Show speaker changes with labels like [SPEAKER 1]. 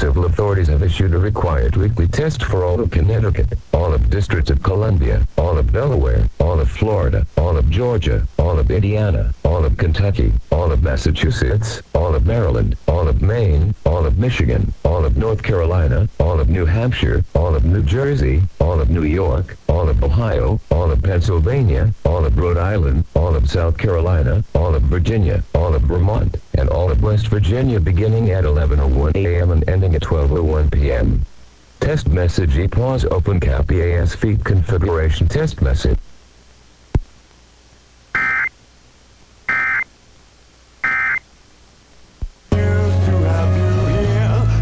[SPEAKER 1] civil authorities have issued a required weekly test for all of Connecticut, all of District of Columbia, all of Delaware, all of Florida, all of Georgia, all of Indiana, all of Kentucky, all of Massachusetts, all of Maryland, all of Maine, all of Michigan, all of North Carolina, all of New Hampshire, all of New Jersey, all of New York, all of Ohio, all of Pennsylvania, all of Rhode Island, all of South Carolina, all of Virginia, all of Vermont, and all of West Virginia beginning at 11:01 a.m. and ending at 12:01 p.m. Test message EAPAWS open cap EAS feed configuration test message.